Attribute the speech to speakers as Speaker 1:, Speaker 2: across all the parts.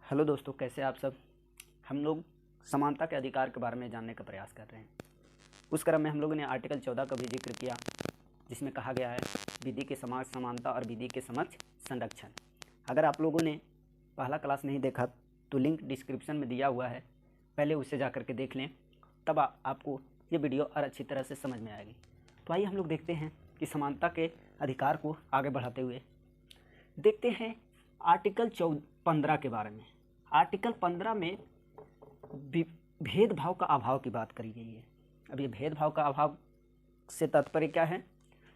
Speaker 1: Hello दोस्तों, कैसे आप सब। हम लोग समानता के अधिकार के बारे में जानने का प्रयास कर रहे हैं। उस क्रम में हम लोगों ने आर्टिकल 14 का भी जिक्र किया, जिसमें कहा गया है विधि के समाज समानता और विधि के समक्ष संरक्षण। अगर आप लोगों ने पहला क्लास नहीं देखा तो लिंक डिस्क्रिप्शन में दिया हुआ है, पहले उसे जा करके देख लें, तब आपको ये वीडियो और अच्छी तरह से समझ में आएगी। तो आइए हम लोग देखते हैं कि समानता के अधिकार को आगे बढ़ाते हुए देखते हैं आर्टिकल 15 के बारे में। आर्टिकल 15 में भेदभाव का अभाव की बात करी गई है। अब ये भेदभाव का अभाव से तात्पर्य क्या है?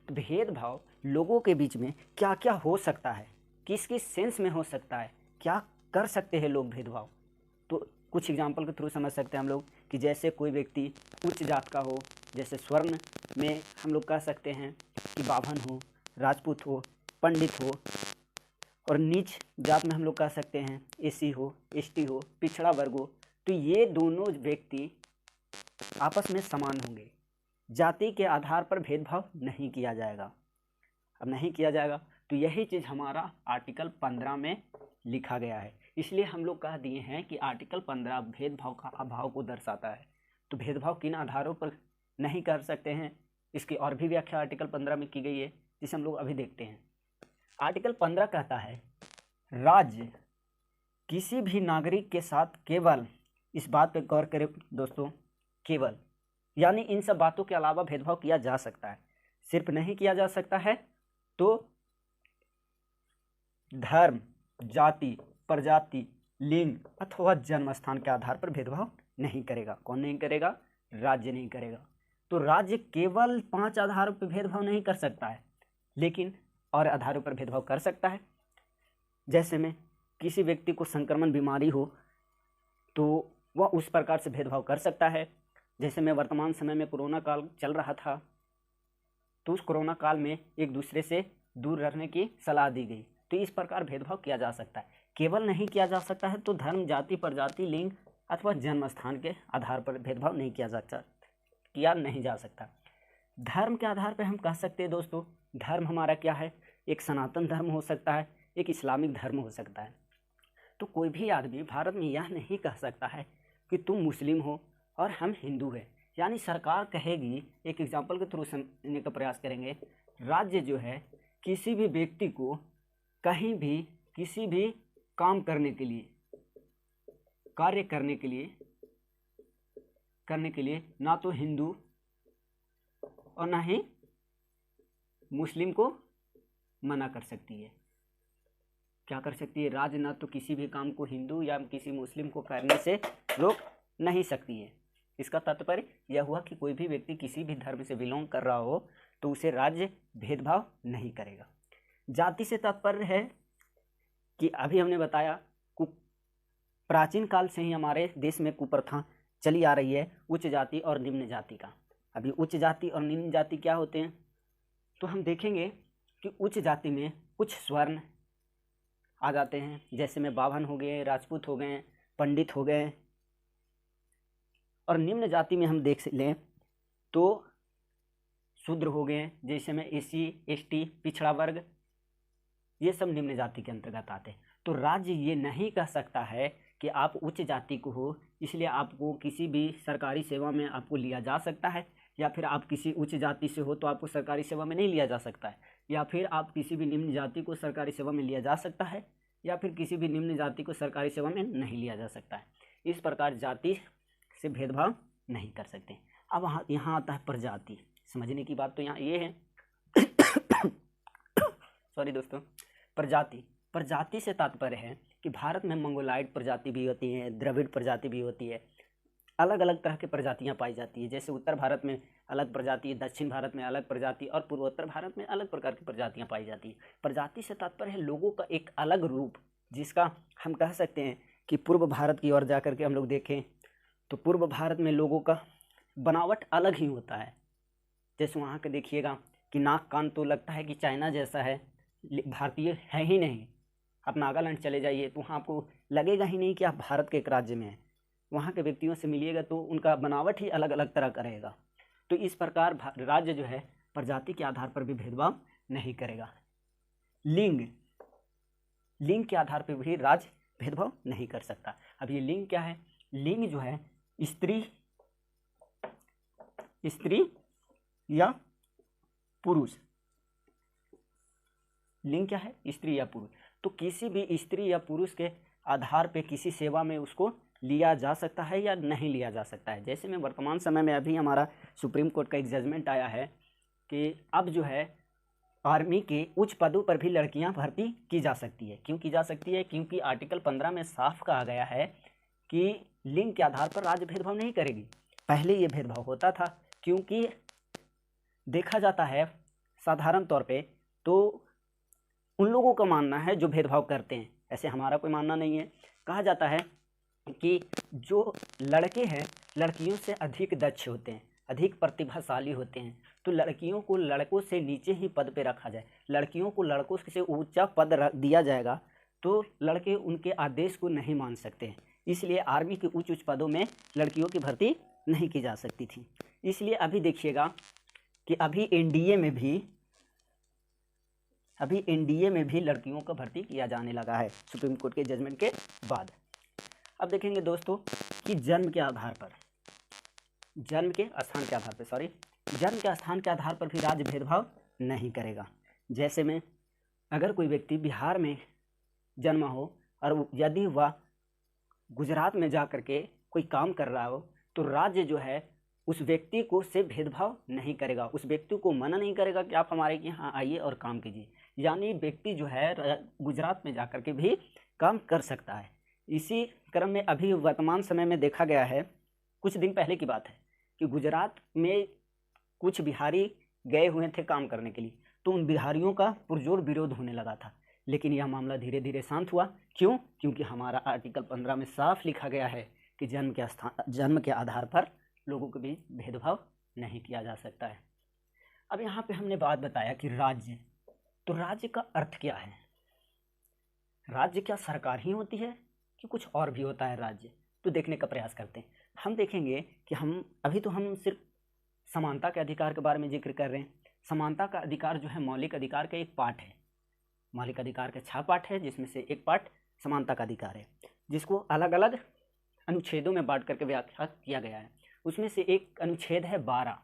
Speaker 1: तो भेदभाव लोगों के बीच में क्या क्या हो सकता है, किस किस सेंस में हो सकता है, क्या कर सकते हैं लोग भेदभाव। तो कुछ एग्जाम्पल के थ्रू समझ सकते हैं हम लोग कि जैसे कोई व्यक्ति उच्च जात का हो, जैसे स्वर्ण में हम लोग कह सकते हैं कि बाभन हो, राजपूत हो, पंडित हो, और नीच जात में हम लोग कह सकते हैं एसी हो, एसटी हो, पिछड़ा वर्ग हो। तो ये दोनों व्यक्ति आपस में समान होंगे, जाति के आधार पर भेदभाव नहीं किया जाएगा। अब नहीं किया जाएगा तो यही चीज़ हमारा आर्टिकल 15 में लिखा गया है। इसलिए हम लोग कह दिए हैं कि आर्टिकल 15 भेदभाव का अभाव को दर्शाता है। तो भेदभाव किन आधारों पर नहीं कर सकते हैं, इसकी और भी व्याख्या आर्टिकल 15 में की गई है, जिसे हम लोग अभी देखते हैं। आर्टिकल 15 कहता है राज्य किसी भी नागरिक के साथ केवल, इस बात पे गौर करें दोस्तों, केवल यानी इन सब बातों के अलावा भेदभाव किया जा सकता है। सिर्फ नहीं किया जा सकता है तो धर्म, जाति, प्रजाति, लिंग अथवा जन्म स्थान के आधार पर भेदभाव नहीं करेगा। कौन नहीं करेगा? राज्य नहीं करेगा। तो राज्य केवल 5 आधारों पर भेदभाव नहीं कर सकता है, लेकिन और आधारों पर भेदभाव कर सकता है। जैसे में किसी व्यक्ति को संक्रमण बीमारी हो तो वह उस प्रकार से भेदभाव कर सकता है। जैसे में वर्तमान समय में कोरोना काल चल रहा था, तो उस कोरोना काल में एक दूसरे से दूर रहने की सलाह दी गई, तो इस प्रकार भेदभाव किया जा सकता है। केवल नहीं किया जा सकता है तो धर्म, जाति, प्रजाति, लिंग अथवा जन्म स्थान के आधार पर भेदभाव नहीं किया नहीं जा सकता। धर्म के आधार पर हम कह सकते हैं दोस्तों, धर्म हमारा क्या है? एक सनातन धर्म हो सकता है, एक इस्लामिक धर्म हो सकता है। तो कोई भी आदमी भारत में यह नहीं कह सकता है कि तुम मुस्लिम हो और हम हिंदू हैं। यानी सरकार कहेगी, एक एग्जाम्पल के थ्रू समझने का प्रयास करेंगे, राज्य जो है किसी भी व्यक्ति को कहीं भी किसी भी काम करने के लिए, कार्य करने के लिए ना तो हिंदू और ना ही मुस्लिम को मना कर सकती है। क्या कर सकती है? राज्य ना तो किसी भी काम को हिंदू या किसी मुस्लिम को करने से रोक नहीं सकती है। इसका तात्पर्य यह हुआ कि कोई भी व्यक्ति किसी भी धर्म से बिलोंग कर रहा हो तो उसे राज्य भेदभाव नहीं करेगा। जाति से तात्पर्य है कि अभी हमने बताया प्राचीन काल से ही हमारे देश में कुप्रथा चली आ रही है उच्च जाति और निम्न जाति का। अभी उच्च जाति और निम्न जाति क्या होते हैं तो हम देखेंगे कि उच्च जाति में कुछ स्वर्ण आ जाते हैं, जैसे में बाभन हो गए, राजपूत हो गए, पंडित हो गए। और निम्न जाति में हम देख लें तो शूद्र हो गए, जैसे में एसी, एसटी, पिछड़ा वर्ग, ये सब निम्न जाति के अंतर्गत आते हैं। तो राज्य ये नहीं कह सकता है कि आप उच्च जाति को हो इसलिए आपको किसी भी सरकारी सेवा में आपको लिया जा सकता है, या फिर आप किसी उच्च जाति से हो तो आपको सरकारी सेवा में नहीं लिया जा सकता है, या फिर आप किसी भी निम्न जाति को सरकारी सेवा में लिया जा सकता है, या फिर किसी भी निम्न जाति को सरकारी सेवा में नहीं लिया जा सकता है। इस प्रकार जाति से भेदभाव नहीं कर सकते। अब यहाँ आता है प्रजाति। समझने की बात तो यहाँ ये है सॉरी दोस्तों, प्रजाति से तात्पर्य है कि भारत में मंगोलाइड प्रजाति भी होती है, द्रविड़ प्रजाति भी होती है, अलग अलग तरह की प्रजातियां पाई जाती है। जैसे उत्तर भारत में अलग प्रजाति, दक्षिण भारत में अलग प्रजाति और पूर्वोत्तर भारत में अलग प्रकार की प्रजातियां पाई जाती है। प्रजाति से तात्पर्य है लोगों का एक अलग रूप, जिसका हम कह सकते हैं कि पूर्व भारत की ओर जाकर के हम लोग देखें तो पूर्व भारत में लोगों का बनावट अलग ही होता है। जैसे वहाँ के देखिएगा कि नाक कान तो लगता है कि चाइना जैसा है, भारतीय है ही नहीं। आप नागालैंड चले जाइए तो वहाँ आपको लगेगा ही नहीं कि आप भारत के एक राज्य में हैं। वहाँ के व्यक्तियों से मिलिएगा तो उनका बनावट ही अलग अलग तरह का रहेगा। तो इस प्रकार राज्य जो है प्रजाति के आधार पर भी भेदभाव नहीं करेगा। लिंग के आधार पर भी राज्य भेदभाव नहीं कर सकता। अब ये लिंग क्या है? लिंग जो है स्त्री या पुरुष। लिंग क्या है? स्त्री या पुरुष। तो किसी भी स्त्री या पुरुष के आधार पे किसी सेवा में उसको लिया जा सकता है या नहीं लिया जा सकता है। जैसे में वर्तमान समय में अभी हमारा सुप्रीम कोर्ट का एक जजमेंट आया है कि अब जो है आर्मी के उच्च पदों पर भी लड़कियां भर्ती की जा सकती है। क्यों की जा सकती है? क्योंकि आर्टिकल 15 में साफ कहा गया है कि लिंग के आधार पर राज्य भेदभाव नहीं करेगी। पहले ये भेदभाव होता था, क्योंकि देखा जाता है साधारण तौर पे तो उन लोगों का मानना है जो भेदभाव करते हैं, ऐसे हमारा कोई मानना नहीं है। कहा जाता है कि जो लड़के हैं लड़कियों से अधिक दक्ष होते हैं, अधिक प्रतिभाशाली होते हैं, तो लड़कियों को लड़कों से नीचे ही पद पे रखा जाए। लड़कियों को लड़कों से ऊंचा पद दिया जाएगा तो लड़के उनके आदेश को नहीं मान सकते हैं। इसलिए आर्मी के उच्च उच्च पदों में लड़कियों की भर्ती नहीं की जा सकती थी। इसलिए अभी देखिएगा कि अभी एनडीए में भी लड़कियों का भर्ती किया जाने लगा है सुप्रीम कोर्ट के जजमेंट के बाद। अब देखेंगे दोस्तों कि जन्म के स्थान के आधार पर भी राज्य भेदभाव नहीं करेगा। जैसे में अगर कोई व्यक्ति बिहार में जन्मा हो और यदि वह गुजरात में जा कर के कोई काम कर रहा हो तो राज्य जो है उस व्यक्ति को से भेदभाव नहीं करेगा, उस व्यक्ति को मना नहीं करेगा कि आप हमारे यहाँ आइए और काम कीजिए। यानी व्यक्ति जो है गुजरात में जा कर के भी काम कर सकता है। इसी क्रम में अभी वर्तमान समय में देखा गया है, कुछ दिन पहले की बात है कि गुजरात में कुछ बिहारी गए हुए थे काम करने के लिए, तो उन बिहारियों का पुरजोर विरोध होने लगा था। लेकिन यह मामला धीरे धीरे शांत हुआ। क्यों? क्योंकि हमारा आर्टिकल 15 में साफ लिखा गया है कि जन्म के आधार पर लोगों के बीच भेदभाव नहीं किया जा सकता है। अब यहाँ पे हमने बात बताया कि राज्य, तो राज्य का अर्थ क्या है? राज्य क्या सरकार ही होती है कि कुछ और भी होता है राज्य? तो देखने का प्रयास करते हैं। हम देखेंगे कि हम सिर्फ समानता के अधिकार के बारे में जिक्र कर रहे हैं। समानता का अधिकार जो है मौलिक अधिकार का एक पार्ट है, मौलिक अधिकार का 6 पार्ट है, जिसमें से एक पार्ट समानता का अधिकार है, जिसको अलग अलग अनुच्छेदों में बांट करके व्याख्या किया गया है। उसमें से एक अनुच्छेद है 12।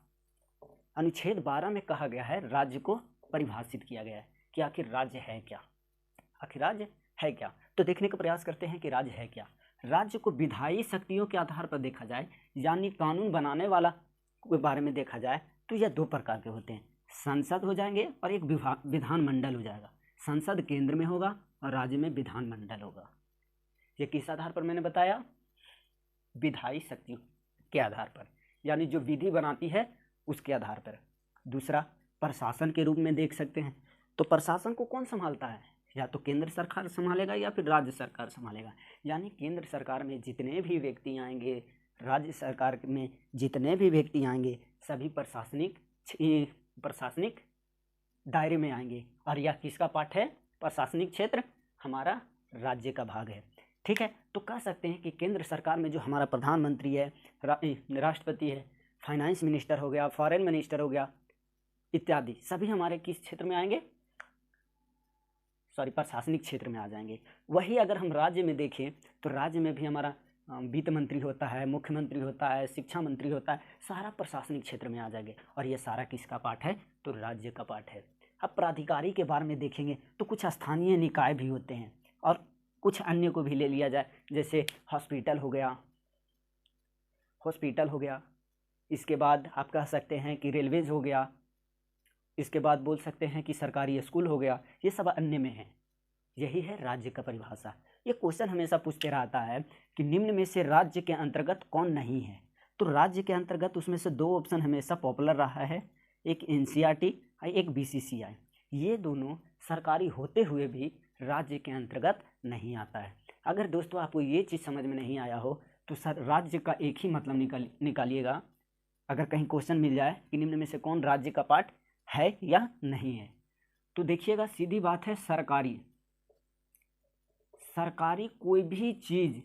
Speaker 1: अनुच्छेद 12 में कहा गया है, राज्य को परिभाषित किया गया है कि आखिर राज्य है क्या। तो देखने का प्रयास करते हैं कि राज्य है क्या। राज्य को विधायी शक्तियों के आधार पर देखा जाए, यानी कानून बनाने वाला के बारे में देखा जाए, तो यह 2 प्रकार के होते हैं, संसद हो जाएंगे और एक विधानमंडल हो जाएगा। संसद केंद्र में होगा और राज्य में विधानमंडल होगा। ये किस आधार पर मैंने बताया? विधायी शक्तियों के आधार पर, यानी जो विधि बनाती है उसके आधार पर। दूसरा प्रशासन के रूप में देख सकते हैं। तो प्रशासन को कौन संभालता है? या तो केंद्र सरकार संभालेगा या फिर राज्य सरकार संभालेगा। यानी केंद्र सरकार में जितने भी व्यक्ति आएंगे, राज्य सरकार में जितने भी व्यक्ति आएंगे, सभी प्रशासनिक दायरे में आएंगे। और यह किसका पार्ट है? प्रशासनिक क्षेत्र हमारा राज्य का भाग है। ठीक है, तो कह सकते हैं कि केंद्र सरकार में जो हमारा प्रधानमंत्री है, राष्ट्रपति है, फाइनेंस मिनिस्टर हो गया, फॉरेन मिनिस्टर हो गया इत्यादि, सभी हमारे किस क्षेत्र में आएंगे? प्रशासनिक क्षेत्र में आ जाएंगे। वही अगर हम राज्य में देखें तो राज्य में भी हमारा वित्त मंत्री होता है, मुख्यमंत्री होता है, शिक्षा मंत्री होता है, सारा प्रशासनिक क्षेत्र में आ जाएंगे। और ये सारा किसका पार्ट है? तो राज्य का पार्ट है। अब प्राधिकारी के बारे में देखेंगे तो कुछ स्थानीय निकाय भी होते हैं और कुछ अन्य को भी ले लिया जाए, जैसे हॉस्पिटल हो गया, इसके बाद आप कह सकते हैं कि रेलवेज हो गया, इसके बाद बोल सकते हैं कि सरकारी स्कूल हो गया, ये सब अन्य में है। यही है राज्य का परिभाषा। ये क्वेश्चन हमेशा पूछते रहता है कि निम्न में से राज्य के अंतर्गत कौन नहीं है। तो राज्य के अंतर्गत उसमें से 2 ऑप्शन हमेशा पॉपुलर रहा है, एक एनसीईआरटी और एक बीसीसीआई। ये दोनों सरकारी होते हुए भी राज्य के अंतर्गत नहीं आता है। अगर दोस्तों आपको ये चीज़ समझ में नहीं आया हो तो राज्य का एक ही मतलब निकालिएगा। अगर कहीं क्वेश्चन मिल जाए कि निम्न में से कौन राज्य का पार्ट है या नहीं है, तो देखिएगा सीधी बात है, सरकारी कोई भी चीज़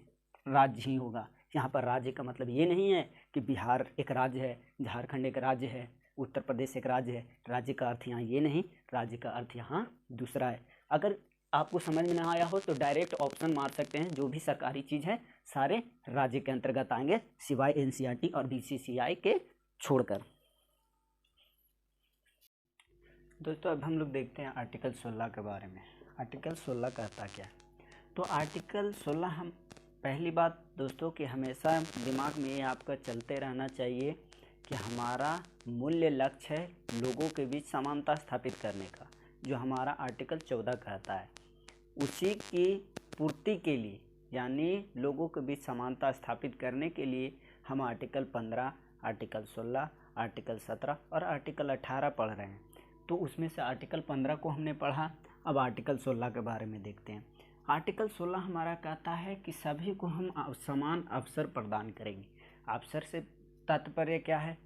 Speaker 1: राज्य ही होगा। यहाँ पर राज्य का मतलब ये नहीं है कि बिहार एक राज्य है, झारखंड एक राज्य है, उत्तर प्रदेश एक राज्य है। राज्य का अर्थ यहाँ ये नहीं, राज्य का अर्थ यहाँ दूसरा है। अगर आपको समझ में ना आया हो तो डायरेक्ट ऑप्शन मार सकते हैं, जो भी सरकारी चीज़ है सारे राज्य के अंतर्गत आएंगे सिवाय एनसीईआरटी और बीसीसीआई के छोड़कर। दोस्तों अब हम लोग देखते हैं आर्टिकल 16 के बारे में। आर्टिकल 16 कहता क्या है? तो आर्टिकल 16 हम पहली बात दोस्तों कि हमेशा दिमाग में ये आपका चलते रहना चाहिए कि हमारा मूल्य लक्ष्य है लोगों के बीच समानता स्थापित करने का, जो हमारा आर्टिकल 14 कहता है। उसी की पूर्ति के लिए यानी लोगों के बीच समानता स्थापित करने के लिए हम आर्टिकल 15, आर्टिकल 16, आर्टिकल 17 और आर्टिकल 18 पढ़ रहे हैं। तो उसमें से आर्टिकल 15 को हमने पढ़ा, अब आर्टिकल 16 के बारे में देखते हैं। आर्टिकल 16 हमारा कहता है कि सभी को हम समान अवसर प्रदान करेंगे। अवसर से तात्पर्य क्या है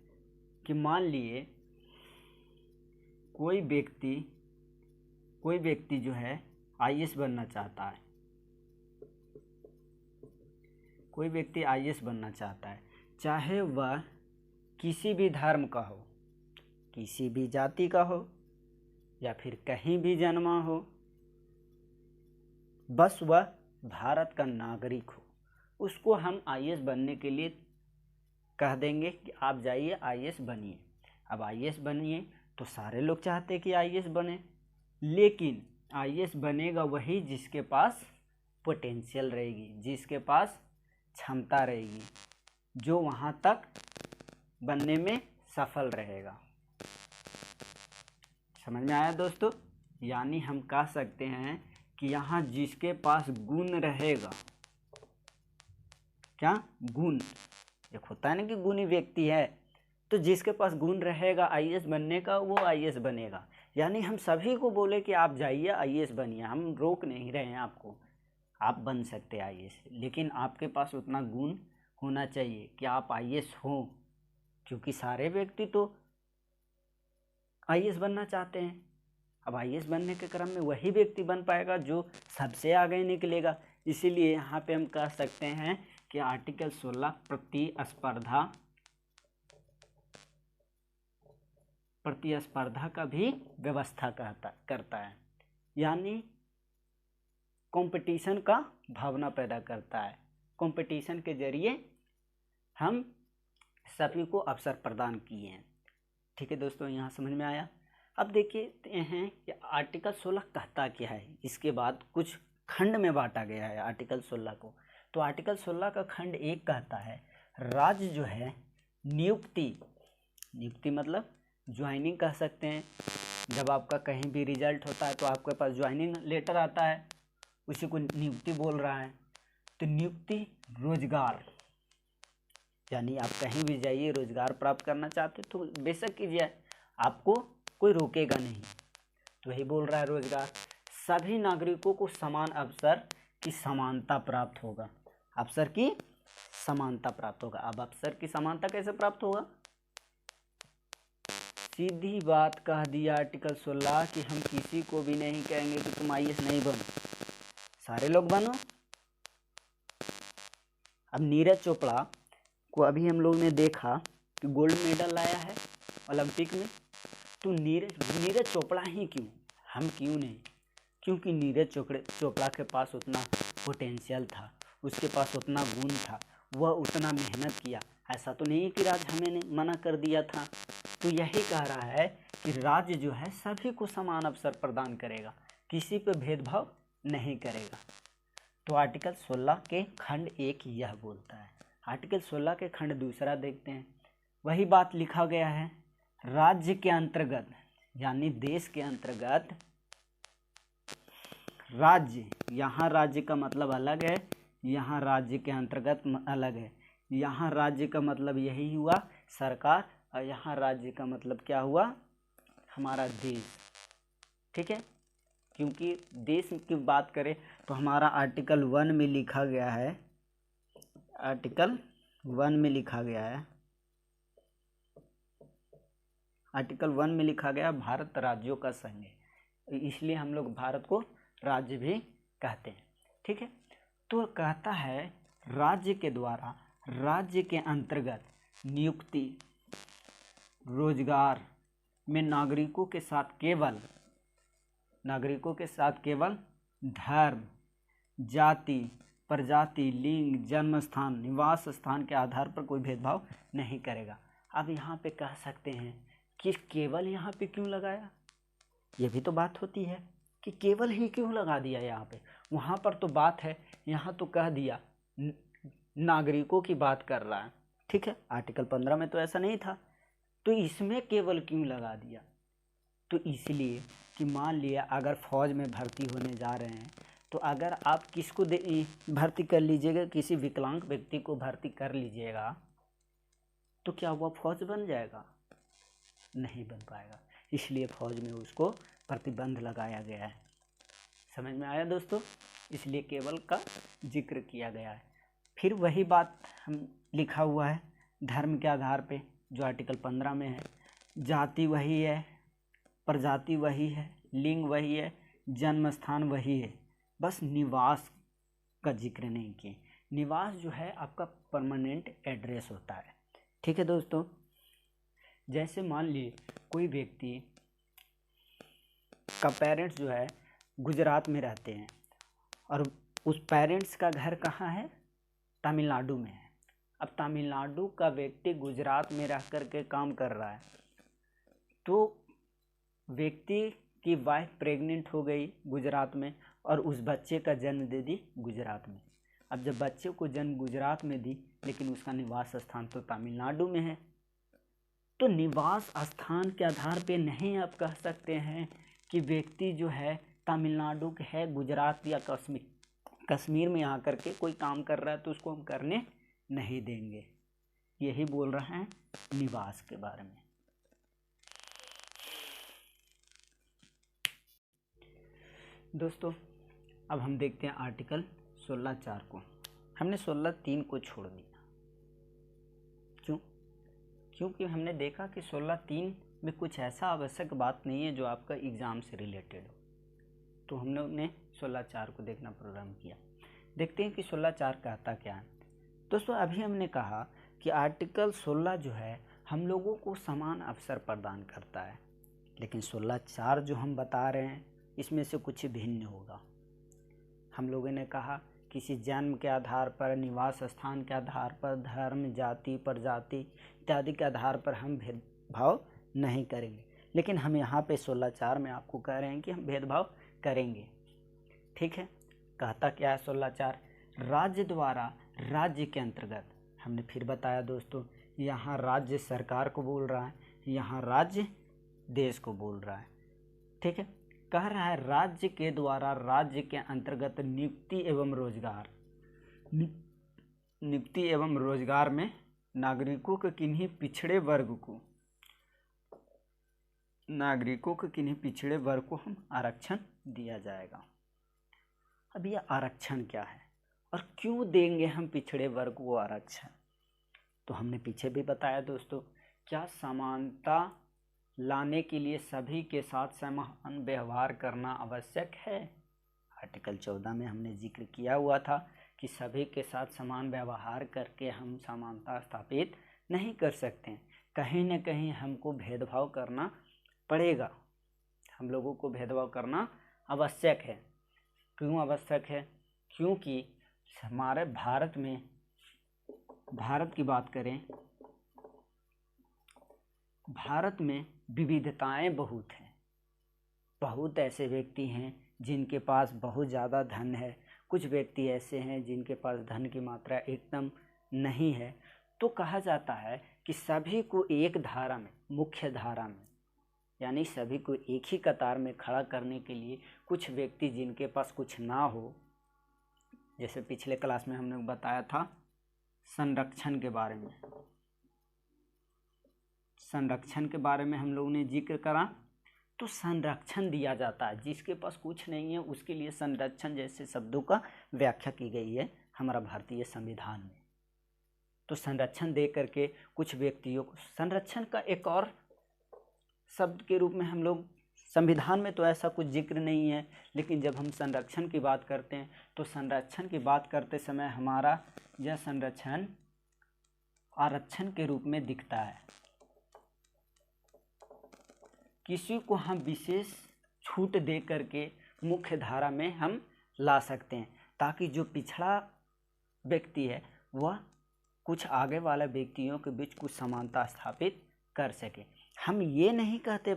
Speaker 1: कि मान लिए कोई व्यक्ति जो है आईएएस बनना चाहता है, कोई व्यक्ति आईएएस बनना चाहता है, चाहे वह किसी भी धर्म का हो, किसी भी जाति का हो या फिर कहीं भी जन्मा हो, बस वह भारत का नागरिक हो, उसको हम आईएएस बनने के लिए कह देंगे कि आप जाइए आईएएस बनिए। अब आईएएस बनिए तो सारे लोग चाहते हैं कि आईएएस बने, लेकिन आईएएस बनेगा वही जिसके पास पोटेंशियल रहेगी, जिसके पास क्षमता रहेगी, जो वहाँ तक बनने में सफल रहेगा। समझ में आया दोस्तों? यानी हम कह सकते हैं कि यहाँ जिसके पास गुण रहेगा, क्या गुण, एक होता है ना कि गुणी व्यक्ति है, तो जिसके पास गुण रहेगा आईएएस बनने का वो आईएएस बनेगा। यानी हम सभी को बोले कि आप जाइए आईएएस बनिए, हम रोक नहीं रहे हैं आपको, आप बन सकते हैं आईएएस, लेकिन आपके पास उतना गुण होना चाहिए कि आप आईएएस हो, क्योंकि सारे व्यक्ति तो आईएएस बनना चाहते हैं। अब आईएएस बनने के क्रम में वही व्यक्ति बन पाएगा जो सबसे आगे निकलेगा। इसीलिए यहाँ पे हम कह सकते हैं कि आर्टिकल 16 प्रतिस्पर्धा का भी व्यवस्था करता है, यानी कंपटीशन का भावना पैदा करता है। कंपटीशन के जरिए हम सभी को अवसर प्रदान किए हैं। ठीक है दोस्तों, यहाँ समझ में आया। अब देखते हैं कि आर्टिकल 16 कहता क्या है। इसके बाद कुछ खंड में बांटा गया है आर्टिकल 16 को। तो आर्टिकल 16 का खंड 1 कहता है राज्य जो है नियुक्ति मतलब ज्वाइनिंग कह सकते हैं। जब आपका कहीं भी रिजल्ट होता है तो आपके पास ज्वाइनिंग लेटर आता है, उसी को नियुक्ति बोल रहा है। तो नियुक्ति रोजगार, यानी आप कहीं भी जाइए रोजगार प्राप्त करना चाहते तो बेशक कीजिए, आपको कोई रोकेगा नहीं। तो वही बोल रहा है रोजगार। सभी नागरिकों को समान अवसर की समानता प्राप्त होगा, अवसर की समानता प्राप्त होगा। अब अवसर की समानता कैसे प्राप्त होगा? सीधी बात कह दिया आर्टिकल 16 कि हम किसी को भी नहीं कहेंगे कि तुम आईएएस नहीं बनो, सारे लोग बनो। अब नीरज चोपड़ा को अभी हम लोग ने देखा कि गोल्ड मेडल लाया है ओलंपिक में, तो नीरज चोपड़ा ही क्यों, हम क्यों नहीं? क्योंकि नीरज चोपड़ा के पास उतना पोटेंशियल था, उसके पास उतना गुण था, वह उतना मेहनत किया। ऐसा तो नहीं कि राज्य हमें मना कर दिया था। तो यही कह रहा है कि राज्य जो है सभी को समान अवसर प्रदान करेगा, किसी पे भेदभाव नहीं करेगा। तो आर्टिकल 16 के खंड 1 यह बोलता है। आर्टिकल 16 के खंड 2 देखते हैं। वही बात लिखा गया है, राज्य के अंतर्गत यानी देश के अंतर्गत राज्य, यहाँ राज्य का मतलब अलग है, यहाँ राज्य के अंतर्गत अलग है। यहाँ राज्य का मतलब यही हुआ सरकार, और यहाँ राज्य का मतलब क्या हुआ? हमारा देश। ठीक है, क्योंकि देश की बात करें तो हमारा आर्टिकल 1 में लिखा गया है, आर्टिकल 1 में लिखा गया है, आर्टिकल 1 में लिखा गया भारत राज्यों का संघ है, इसलिए हम लोग भारत को राज्य भी कहते हैं। ठीक है, तो कहता है राज्य के द्वारा राज्य के अंतर्गत नियुक्ति रोजगार में नागरिकों के साथ केवल धर्म, जाति, प्रजाति, लिंग, जन्म स्थान, निवास स्थान के आधार पर कोई भेदभाव नहीं करेगा। अब यहाँ पे कह सकते हैं कि केवल यहाँ पे क्यों लगाया, ये भी तो बात होती है कि केवल ही क्यों लगा दिया यहाँ पे। वहाँ पर तो बात है, यहाँ तो कह दिया नागरिकों की बात कर रहा है, ठीक है। आर्टिकल 15 में तो ऐसा नहीं था, तो इसमें केवल क्यों लगा दिया? तो इसलिए कि मान लिया अगर फौज में भर्ती होने जा रहे हैं, तो अगर आप किसको भर्ती कर लीजिएगा, किसी विकलांग व्यक्ति को भर्ती कर लीजिएगा, तो क्या वह फौज बन जाएगा? नहीं बन पाएगा। इसलिए फौज में उसको प्रतिबंध लगाया गया है। समझ में आया दोस्तों? इसलिए केवल का जिक्र किया गया है। फिर वही बात हम लिखा हुआ है धर्म के आधार पे, जो आर्टिकल 15 में है। जाति वही है, प्रजाति वही है, लिंग वही है, जन्म स्थान वही है, बस निवास का जिक्र नहीं किए। निवास जो है आपका परमानेंट एड्रेस होता है, ठीक है दोस्तों। जैसे मान लिए कोई व्यक्ति का पेरेंट्स जो है गुजरात में रहते हैं और उस पेरेंट्स का घर कहाँ है? तमिलनाडु में है। अब तमिलनाडु का व्यक्ति गुजरात में रह कर के काम कर रहा है, तो व्यक्ति की वाइफ प्रेग्नेंट हो गई गुजरात में और उस बच्चे का जन्म दे दी गुजरात में। अब जब बच्चे को जन्म गुजरात में दी, लेकिन उसका निवास स्थान तो तमिलनाडु में है, तो निवास स्थान के आधार पे नहीं आप कह सकते हैं कि व्यक्ति जो है तमिलनाडु के है, गुजरात या कश्मीर में आकर के कोई काम कर रहा है तो उसको हम करने नहीं देंगे। यही बोल रहे हैं निवास के बारे में। दोस्तों अब हम देखते हैं आर्टिकल 16(4) को। हमने 16(3) को छोड़ दिया। क्यों? क्योंकि हमने देखा कि 16(3) में कुछ ऐसा आवश्यक बात नहीं है जो आपका एग्ज़ाम से रिलेटेड हो, तो हमने उन्हें 16(4) को देखना प्रारंभ किया। देखते हैं कि 16(4) कहता क्या है। दोस्तों अभी हमने कहा कि आर्टिकल 16 जो है हम लोगों को समान अवसर प्रदान करता है, लेकिन 16(4) जो हम बता रहे हैं इसमें से कुछ भिन्न होगा। हम लोगों ने कहा किसी जन्म के आधार पर, निवास स्थान के आधार पर, धर्म, जाति, प्रजाति इत्यादि के आधार पर हम भेदभाव नहीं करेंगे, लेकिन हम यहाँ पे 16(4) में आपको कह रहे हैं कि हम भेदभाव करेंगे, ठीक है। कहता क्या है 16(4)? राज्य द्वारा, राज्य के अंतर्गत, हमने फिर बताया दोस्तों, यहाँ राज्य सरकार को बोल रहा है, यहाँ राज्य देश को बोल रहा है, ठीक है। कह रहा है राज्य के द्वारा, राज्य के अंतर्गत नियुक्ति एवं रोजगार, नियुक्ति एवं रोजगार में नागरिकों के किन्हीं पिछड़े वर्ग को हम आरक्षण दिया जाएगा। अब यह आरक्षण क्या है और क्यों देंगे हम पिछड़े वर्ग को आरक्षण? तो हमने पीछे भी बताया दोस्तों, क्या समानता लाने के लिए सभी के साथ समान व्यवहार करना आवश्यक है। आर्टिकल 14 में हमने जिक्र किया हुआ था कि सभी के साथ समान व्यवहार करके हम समानता स्थापित नहीं कर सकते हैं, कहीं न कहीं हमको भेदभाव करना पड़ेगा। हम लोगों को भेदभाव करना आवश्यक है। क्यों आवश्यक है? क्योंकि हमारे भारत की बात करें, भारत में विविधताएं बहुत हैं। बहुत ऐसे व्यक्ति हैं जिनके पास बहुत ज़्यादा धन है, कुछ व्यक्ति ऐसे हैं जिनके पास धन की मात्रा एकदम नहीं है। तो कहा जाता है कि सभी को एक धारा में, मुख्य धारा में, यानी सभी को एक ही कतार में खड़ा करने के लिए कुछ व्यक्ति जिनके पास कुछ ना हो, जैसे पिछले क्लास में हमने बताया था संरक्षण के बारे में, संरक्षण के बारे में हम लोगों ने जिक्र करा, तो संरक्षण दिया जाता है। जिसके पास कुछ नहीं है उसके लिए संरक्षण जैसे शब्दों का व्याख्या की गई है हमारा भारतीय संविधान में। तो संरक्षण दे करके कुछ व्यक्तियों को, संरक्षण का एक और शब्द के रूप में हम लोग, संविधान में तो ऐसा कुछ जिक्र नहीं है, लेकिन जब हम संरक्षण की बात करते हैं तो संरक्षण की बात करते समय हमारा यह संरक्षण आरक्षण के रूप में दिखता है। किसी को हम विशेष छूट दे करके मुख्य धारा में हम ला सकते हैं, ताकि जो पिछड़ा व्यक्ति है वह कुछ आगे वाले व्यक्तियों के बीच कुछ समानता स्थापित कर सके। हम ये नहीं कहते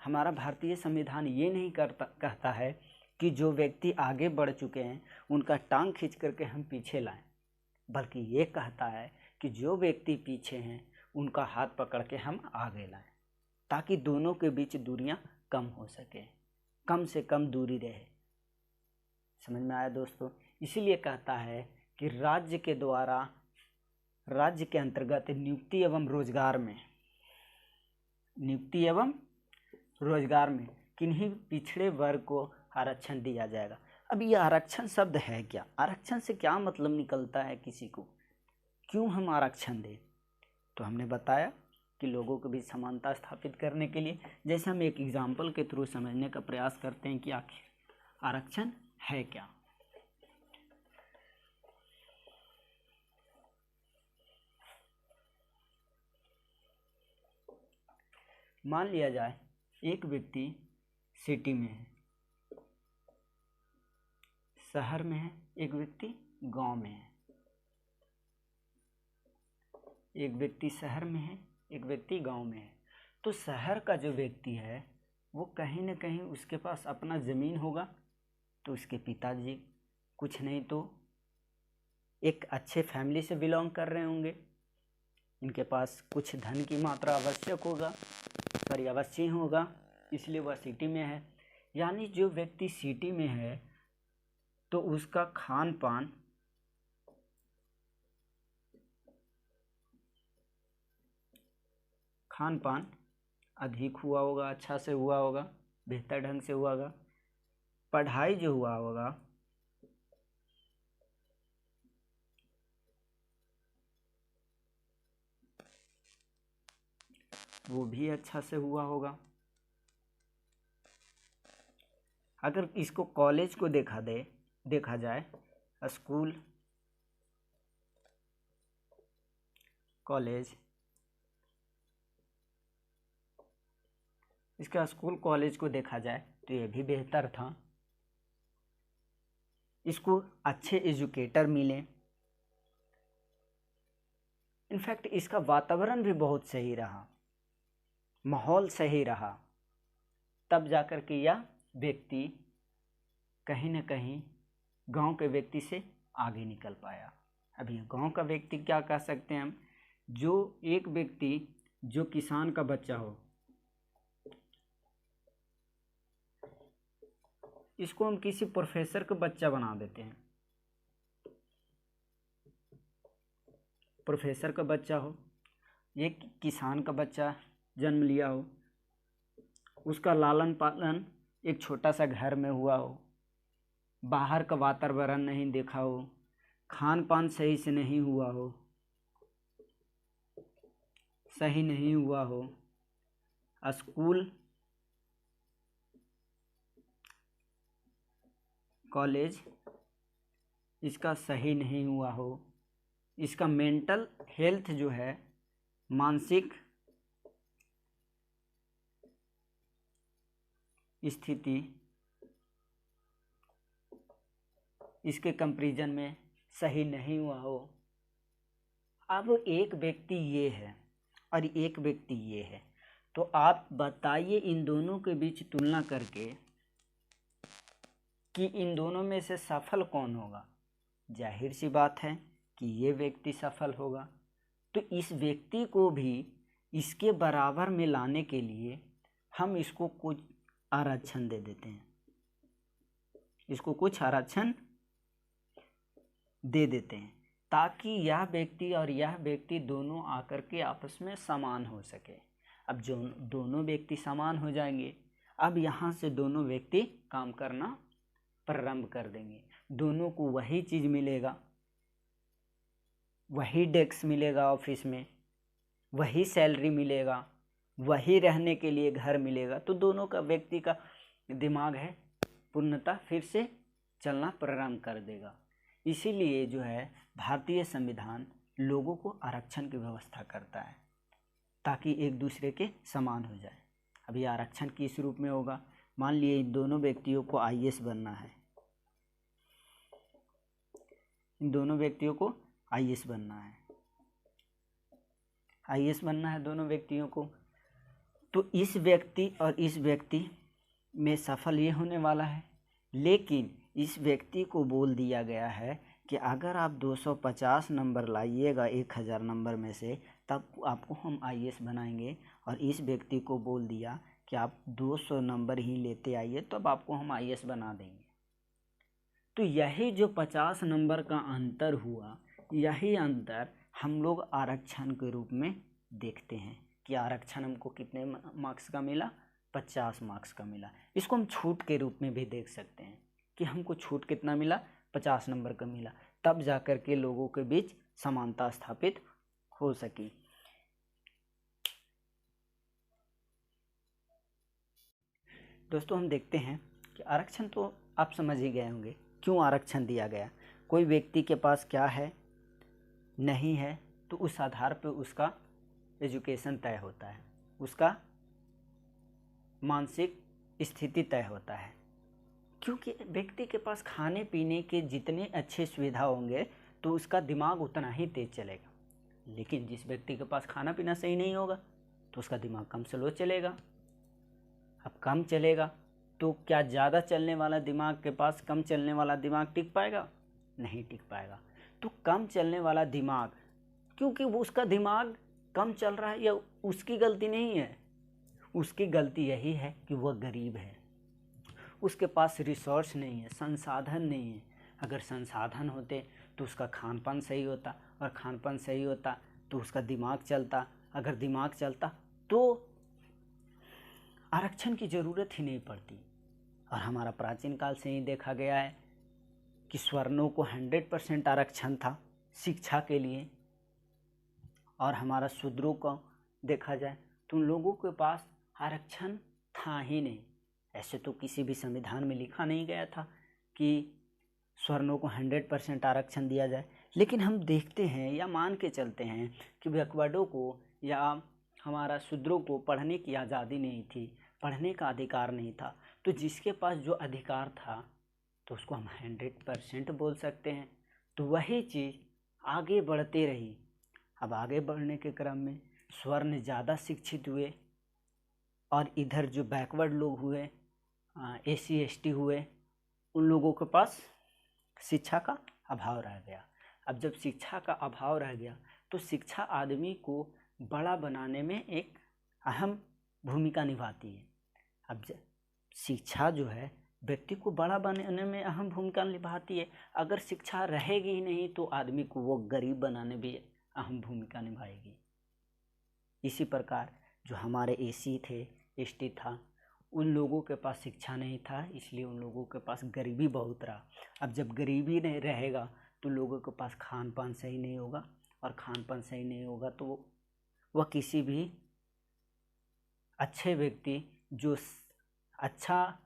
Speaker 1: हमारा भारतीय संविधान ये नहीं कहता है कि जो व्यक्ति आगे बढ़ चुके हैं उनका टांग खींच करके हम पीछे लाएं, बल्कि ये कहता है कि जो व्यक्ति पीछे हैं उनका हाथ पकड़ के हम आगे लाएं, ताकि दोनों के बीच दूरियां कम हो सके, कम से कम दूरी रहे। समझ में आया दोस्तों? इसीलिए कहता है कि राज्य के अंतर्गत नियुक्ति एवं रोजगार में किन्हीं पिछड़े वर्ग को आरक्षण दिया जाएगा। अब ये आरक्षण शब्द है क्या? आरक्षण से क्या मतलब निकलता है किसी को? क्यों हम आरक्षण दें? तो हमने बताया कि लोगों के बीच समानता स्थापित करने के लिए। जैसे हम एक एग्जाम्पल के थ्रू समझने का प्रयास करते हैं कि आखिर आरक्षण है क्या। मान लिया जाए एक व्यक्ति सिटी में है, शहर में है, एक व्यक्ति गांव में है। एक व्यक्ति शहर में है, एक व्यक्ति गांव में है। तो शहर का जो व्यक्ति है वो कहीं ना कहीं उसके पास अपना ज़मीन होगा, तो उसके पिताजी कुछ नहीं तो एक अच्छे फैमिली से बिलोंग कर रहे होंगे, इनके पास कुछ धन की मात्रा अवश्य होगा, इसलिए वह सिटी में है। यानी जो व्यक्ति सिटी में है तो उसका खान पान अधिक हुआ होगा, अच्छा से हुआ होगा, बेहतर ढंग से हुआ होगा। पढ़ाई जो हुआ होगा वो भी अच्छा से हुआ होगा। अगर इसको कॉलेज को देखा जाए, स्कूल कॉलेज, इसका स्कूल कॉलेज को देखा जाए तो ये भी बेहतर था। इसको अच्छे एजुकेटर मिले, इनफैक्ट इसका वातावरण भी बहुत सही रहा, माहौल सही रहा, तब जाकर के यह व्यक्ति कहीं न कहीं गांव के व्यक्ति से आगे निकल पाया। अभी गांव का व्यक्ति क्या कह सकते हैं हम? जो एक व्यक्ति जो किसान का बच्चा हो, इसको हम किसी प्रोफेसर का बच्चा बना देते हैं। प्रोफेसर का बच्चा हो, ये किसान का बच्चा जन्म लिया हो, उसका लालन पालन एक छोटा सा घर में हुआ हो, बाहर का वातावरण नहीं देखा हो, खान पान सही से नहीं हुआ हो, स्कूल कॉलेज इसका सही नहीं हुआ हो, इसका मेंटल हेल्थ जो है, मानसिक स्थिति इसके कंपैरिजन में सही नहीं हुआ हो। अब एक व्यक्ति ये है और एक व्यक्ति ये है, तो आप बताइए इन दोनों के बीच तुलना करके कि इन दोनों में से सफल कौन होगा? जाहिर सी बात है कि ये व्यक्ति सफल होगा। तो इस व्यक्ति को भी इसके बराबर में लाने के लिए हम इसको कुछ आरक्षण दे देते हैं, इसको कुछ आरक्षण दे देते हैं, ताकि यह व्यक्ति और यह व्यक्ति दोनों आकर के आपस में समान हो सके। अब जो दोनों व्यक्ति समान हो जाएंगे, अब यहाँ से दोनों व्यक्ति काम करना प्रारंभ कर देंगे। दोनों को वही चीज़ मिलेगा, वही डेस्क मिलेगा ऑफिस में, वही सैलरी मिलेगा, वही रहने के लिए घर मिलेगा। तो दोनों का व्यक्ति का दिमाग है पूर्णतः फिर से चलना प्रारंभ कर देगा। इसीलिए जो है भारतीय संविधान लोगों को आरक्षण की व्यवस्था करता है, ताकि एक दूसरे के समान हो जाए। अभी आरक्षण किस रूप में होगा? मान लिए इन दोनों व्यक्तियों को आईएएस बनना है, इन दोनों व्यक्तियों को आईएएस बनना है, आईएएस बनना है दोनों व्यक्तियों को। तो इस व्यक्ति और इस व्यक्ति में सफल ये होने वाला है, लेकिन इस व्यक्ति को बोल दिया गया है कि अगर आप 250 नंबर लाइएगा 1000 नंबर में से तब आपको हम आईएएस बनाएंगे, और इस व्यक्ति को बोल दिया कि आप 200 नंबर ही लेते आइए तब आपको हम आईएएस बना देंगे। तो यही जो 50 नंबर का अंतर हुआ, यही अंतर हम लोग आरक्षण के रूप में देखते हैं कि आरक्षण हमको कितने मार्क्स का मिला, 50 मार्क्स का मिला। इसको हम छूट के रूप में भी देख सकते हैं कि हमको छूट कितना मिला, 50 नंबर का मिला, तब जाकर के लोगों के बीच समानता स्थापित हो सकी। दोस्तों हम देखते हैं कि आरक्षण तो आप समझ ही गए होंगे क्यों आरक्षण दिया गया। कोई व्यक्ति के पास क्या है, नहीं है, तो उस आधार पर उसका एजुकेशन तय होता है, उसका मानसिक स्थिति तय होता है। क्योंकि व्यक्ति के पास खाने पीने के जितने अच्छे सुविधा होंगे तो उसका दिमाग उतना ही तेज चलेगा, लेकिन जिस व्यक्ति के पास खाना पीना सही नहीं होगा तो उसका दिमाग कम स्लो चलेगा। अब कम चलेगा तो क्या ज़्यादा चलने वाला दिमाग के पास कम चलने वाला दिमाग टिक पाएगा? नहीं टिक पाएगा। तो कम चलने वाला दिमाग, क्योंकि वो उसका दिमाग कम चल रहा है, या उसकी गलती नहीं है, उसकी गलती यही है कि वह गरीब है, उसके पास रिसोर्स नहीं है, संसाधन नहीं है। अगर संसाधन होते तो उसका खान पान सही होता, और खान पान सही होता तो उसका दिमाग चलता, अगर दिमाग चलता तो आरक्षण की ज़रूरत ही नहीं पड़ती। और हमारा प्राचीन काल से ही देखा गया है कि स्वर्णों को 100% आरक्षण था शिक्षा के लिए, और हमारा शूद्रों को देखा जाए तो उन लोगों के पास आरक्षण था ही नहीं। ऐसे तो किसी भी संविधान में लिखा नहीं गया था कि स्वर्णों को 100% आरक्षण दिया जाए, लेकिन हम देखते हैं या मान के चलते हैं कि बैकवर्डों को या हमारा शूद्रों को पढ़ने की आज़ादी नहीं थी, पढ़ने का अधिकार नहीं था। तो जिसके पास जो अधिकार था तो उसको हम 100% बोल सकते हैं। तो वही चीज़ आगे बढ़ती रही। अब आगे बढ़ने के क्रम में स्वर्ण ज़्यादा शिक्षित हुए, और इधर जो बैकवर्ड लोग हुए, SC ST हुए, उन लोगों के पास शिक्षा का अभाव रह गया। अब जब शिक्षा का अभाव रह गया तो शिक्षा आदमी को बड़ा बनाने में एक अहम भूमिका निभाती है। अब शिक्षा जो है व्यक्ति को बड़ा बनाने में अहम भूमिका निभाती है। अगर शिक्षा रहेगी ही नहीं तो आदमी को वो गरीब बनाने भी अहम भूमिका निभाएगी। इसी प्रकार जो हमारे SC थे, ST था, उन लोगों के पास शिक्षा नहीं था, इसलिए उन लोगों के पास गरीबी बहुत रहा। अब जब गरीबी नहीं रहेगा तो लोगों के पास खान पान सही नहीं होगा, और खान पान सही नहीं होगा तो वह किसी भी अच्छे व्यक्ति जो अच्छा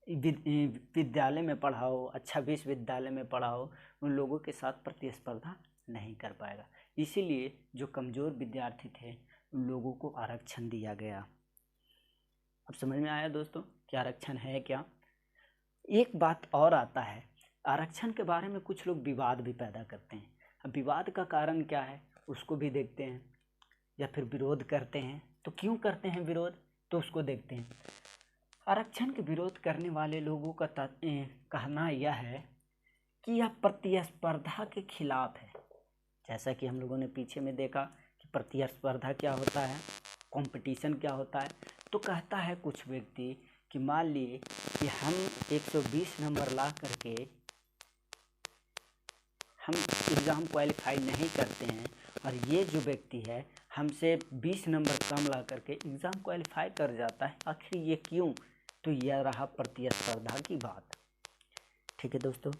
Speaker 1: विद्यालय में पढ़ा हो, अच्छा विश्वविद्यालय में पढ़ा हो, उन लोगों के साथ प्रतिस्पर्धा नहीं कर पाएगा। इसीलिए जो कमज़ोर विद्यार्थी थे उन लोगों को आरक्षण दिया गया। अब समझ में आया दोस्तों कि आरक्षण है क्या। एक बात और आता है, आरक्षण के बारे में कुछ लोग विवाद भी पैदा करते हैं। अब विवाद का कारण क्या है उसको भी देखते हैं, या फिर विरोध करते हैं तो क्यों करते हैं विरोध, तो उसको देखते हैं। आरक्षण के विरोध करने वाले लोगों का कहना यह है कि यह प्रतिस्पर्धा के खिलाफ है। जैसा कि हम लोगों ने पीछे में देखा कि प्रतिस्पर्धा क्या होता है, कंपटीशन क्या होता है। तो कहता है कुछ व्यक्ति कि मान लिए कि हम 120 नंबर ला करके हम एग्ज़ाम क्वालिफाई नहीं करते हैं, और ये जो व्यक्ति है हमसे 20 नंबर कम ला करके एग्ज़ाम क्वालिफाई कर जाता है। आखिर ये क्यों? तो यह रहा प्रतिस्पर्धा की बात। ठीक है दोस्तों,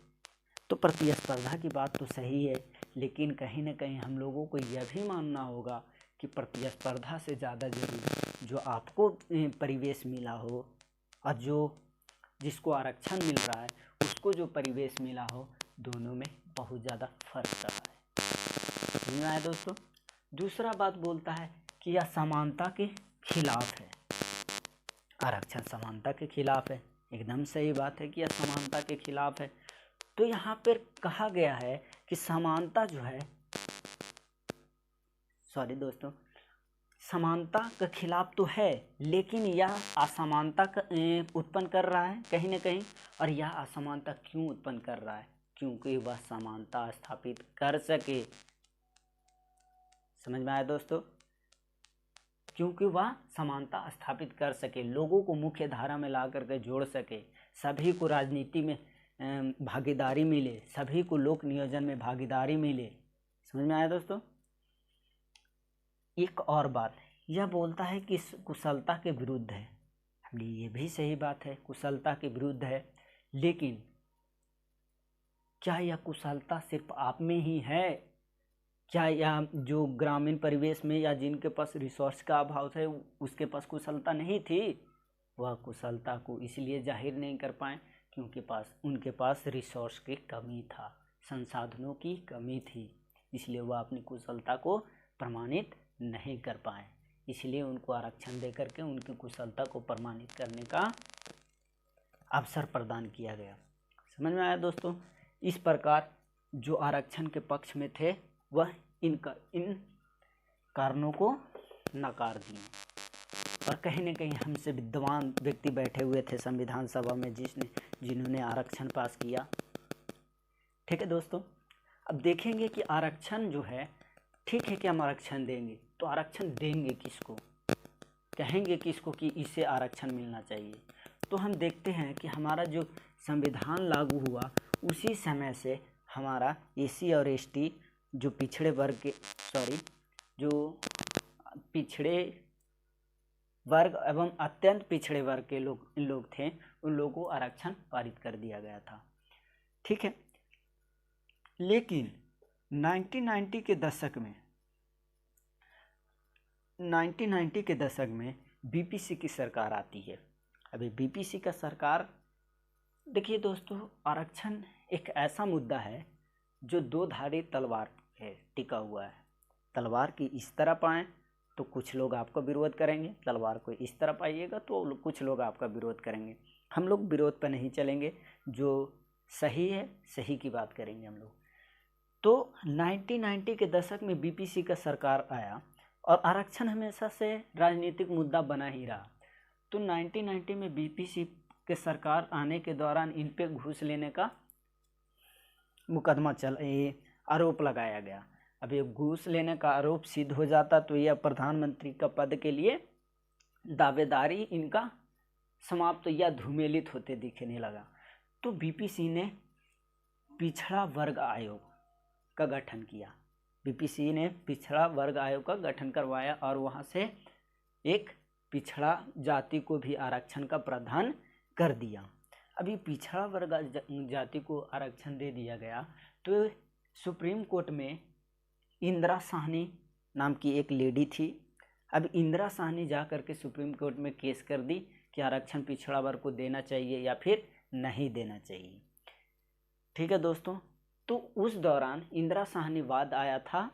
Speaker 1: तो प्रतिस्पर्धा की बात तो सही है, लेकिन कहीं ना कहीं हम लोगों को यह भी मानना होगा कि प्रतिस्पर्धा से ज़्यादा जरूरी जो आपको परिवेश मिला हो, और जिसको आरक्षण मिल रहा है उसको जो परिवेश मिला हो, दोनों में बहुत ज़्यादा फर्क रहा है। समझ में आया दोस्तों। दूसरा बात बोलता है कि यह समानता के खिलाफ है। आरक्षण समानता के खिलाफ है। एकदम सही बात है कि यह समानता के खिलाफ है। तो यहाँ पर कहा गया है कि समानता जो है, सॉरी दोस्तों, समानता के खिलाफ तो है, लेकिन यह असमानता उत्पन्न कर रहा है कहीं ना कहीं। और यह असमानता क्यों उत्पन्न कर रहा है? क्योंकि वह समानता स्थापित कर सके। समझ में आया दोस्तों? क्योंकि वह समानता स्थापित कर सके, लोगों को मुख्य धारा में ला करके जोड़ सके, सभी को राजनीति में भागीदारी मिले, सभी को लोक नियोजन में भागीदारी मिले। समझ में आया दोस्तों? एक और बात, यह बोलता है कि कुशलता के विरुद्ध है। ये भी सही बात है, कुशलता के विरुद्ध है, लेकिन क्या यह कुशलता सिर्फ आप में ही है? क्या यह जो ग्रामीण परिवेश में या जिनके पास रिसोर्स का अभाव है उसके पास कुशलता नहीं थी? वह कुशलता को इसलिए जाहिर नहीं कर पाए क्योंकि उनके पास रिसोर्स की कमी था, संसाधनों की कमी थी, इसलिए वह अपनी कुशलता को प्रमाणित नहीं कर पाए। इसलिए उनको आरक्षण दे करके उनकी कुशलता को प्रमाणित करने का अवसर प्रदान किया गया। समझ में आया दोस्तों? इस प्रकार जो आरक्षण के पक्ष में थे वह इन कारणों को नकार दिए। और कहीं न कहीं हमसे विद्वान व्यक्ति बैठे हुए थे संविधान सभा में जिन्होंने आरक्षण पास किया। ठीक है दोस्तों, अब देखेंगे कि आरक्षण जो है, ठीक है कि हम आरक्षण देंगे, तो आरक्षण देंगे किसको, कहेंगे किसको कि इसे आरक्षण मिलना चाहिए। तो हम देखते हैं कि हमारा जो संविधान लागू हुआ उसी समय से हमारा एसी और एसटी जो पिछड़े वर्ग एवं अत्यंत पिछड़े वर्ग के लोग थे, उन लोगों को आरक्षण पारित कर दिया गया था। ठीक है, लेकिन 1990 के दशक में बीपीसी की सरकार आती है। अभी बीपीसी का सरकार, देखिए दोस्तों, आरक्षण एक ऐसा मुद्दा है जो दो धारी तलवार है, टिका हुआ है। तलवार की इस तरह पाएं तो कुछ लोग आपका विरोध करेंगे, तलवार को इस तरह पाइएगा तो कुछ लोग आपका विरोध करेंगे। हम लोग विरोध पर नहीं चलेंगे, जो सही है सही की बात करेंगे हम लोग। तो 1990 के दशक में बीपीसी का सरकार आया और आरक्षण हमेशा से राजनीतिक मुद्दा बना ही रहा। तो 1990 में बीपीसी के सरकार आने के दौरान इन पे घूस लेने का मुकदमा आरोप लगाया गया। अब ये घूस लेने का आरोप सिद्ध हो जाता तो यह प्रधानमंत्री का पद के लिए दावेदारी इनका समाप्त या धूमिलित होते दिखने लगा। तो बीपीसी ने पिछड़ा वर्ग आयोग का गठन किया। बीपीसी ने पिछड़ा वर्ग आयोग का गठन करवाया और वहाँ से एक पिछड़ा जाति को भी आरक्षण का प्रावधान कर दिया। अभी पिछड़ा वर्ग जाति को आरक्षण दे दिया गया तो सुप्रीम कोर्ट में इंदिरा साहनी नाम की एक लेडी थी। अब इंदिरा साहनी जा कर के सुप्रीम कोर्ट में केस कर दी कि आरक्षण पिछड़ा वर्ग को देना चाहिए या फिर नहीं देना चाहिए। ठीक है दोस्तों, तो उस दौरान इंदिरा साहनी वाद आया था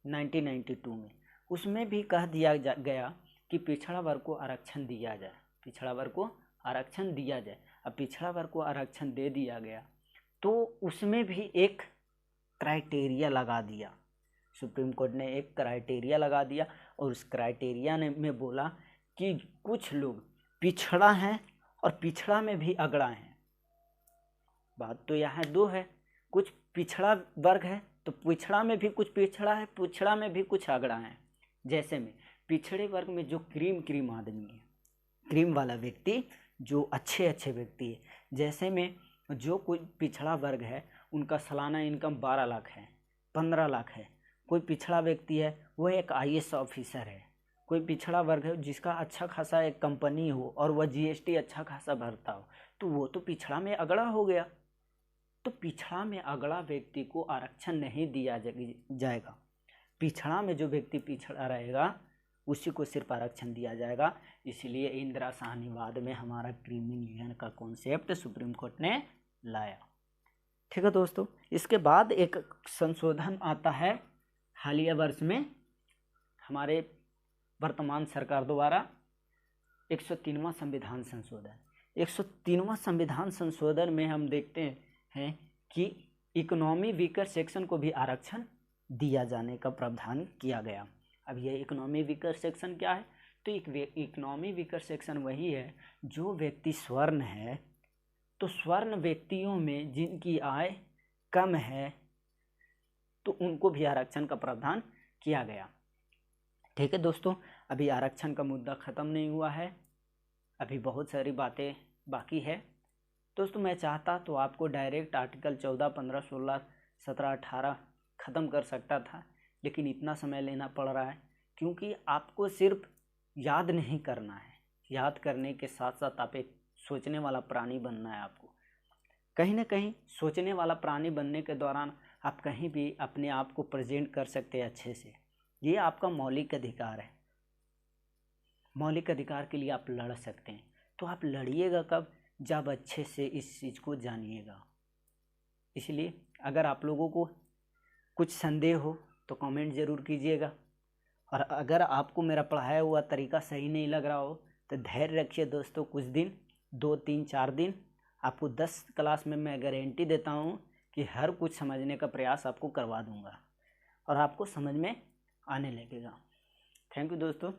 Speaker 1: 1992 में। उसमें भी कह दिया गया कि पिछड़ा वर्ग को आरक्षण दिया जाए, पिछड़ा वर्ग को आरक्षण दिया जाए। अब पिछड़ा वर्ग को आरक्षण दे दिया गया तो उसमें भी एक क्राइटेरिया लगा दिया। सुप्रीम कोर्ट ने एक क्राइटेरिया लगा दिया और उस क्राइटेरिया में बोला कि कुछ लोग पिछड़ा हैं और पिछड़ा में भी अगड़ा हैं। बात तो यहाँ दो है, कुछ पिछड़ा वर्ग है तो पिछड़ा में भी कुछ पिछड़ा है, पिछड़ा में भी कुछ अगड़ा है। जैसे में पिछड़े वर्ग में जो क्रीम आदमी है, क्रीम वाला व्यक्ति जो अच्छे व्यक्ति है, जैसे में जो कोई पिछड़ा वर्ग है उनका सालाना इनकम 12 लाख है, 15 लाख है। कोई पिछड़ा व्यक्ति है वह एक IAS ऑफिसर है। कोई पिछड़ा वर्ग है जिसका अच्छा खासा एक कंपनी हो और वह GST अच्छा खासा भरता हो, तो वो तो पिछड़ा में अगड़ा हो गया। तो पिछड़ा में अगड़ा व्यक्ति को आरक्षण नहीं दिया जाएगा। पिछड़ा में जो व्यक्ति पिछड़ा रहेगा उसी को सिर्फ आरक्षण दिया जाएगा। इसलिए इंदिरा साहनी वाद में हमारा क्रीमी का कॉन्सेप्ट सुप्रीम कोर्ट ने लाया। ठीक है दोस्तों, इसके बाद एक संशोधन आता है हालिया वर्ष में हमारे वर्तमान सरकार द्वारा 103वां संविधान संशोधन। 103वां संविधान संशोधन में हम देखते हैं कि इकोनॉमी वीकर सेक्शन को भी आरक्षण दिया जाने का प्रावधान किया गया। अब यह इकोनॉमी वीकर सेक्शन क्या है? तो इकोनॉमी वीकर सेक्शन वही है जो व्यक्ति स्वर्ण है, तो स्वर्ण व्यक्तियों में जिनकी आय कम है तो उनको भी आरक्षण का प्रावधान किया गया। ठीक है दोस्तों, अभी आरक्षण का मुद्दा ख़त्म नहीं हुआ है, अभी बहुत सारी बातें बाकी है। दोस्तों मैं चाहता तो आपको डायरेक्ट आर्टिकल 14, 15, 16, 17, 18 ख़त्म कर सकता था, लेकिन इतना समय लेना पड़ रहा है क्योंकि आपको सिर्फ याद नहीं करना है, याद करने के साथ साथ आप एक सोचने वाला प्राणी बनना है। आपको कहीं ना कहीं सोचने वाला प्राणी बनने के दौरान आप कहीं भी अपने आप को प्रेजेंट कर सकते हैं अच्छे से। ये आपका मौलिक अधिकार है, मौलिक अधिकार के लिए आप लड़ सकते हैं। तो आप लड़िएगा कब? जब अच्छे से इस चीज़ को जानिएगा। इसलिए अगर आप लोगों को कुछ संदेह हो तो कमेंट ज़रूर कीजिएगा, और अगर आपको मेरा पढ़ाया हुआ तरीका सही नहीं लग रहा हो तो धैर्य रखिए दोस्तों। कुछ दिन 2, 3, 4 दिन आपको 10 क्लास में मैं गारंटी देता हूँ कि हर कुछ समझने का प्रयास आपको करवा दूँगा और आपको समझ में आने लगेगा। थैंक यू दोस्तों।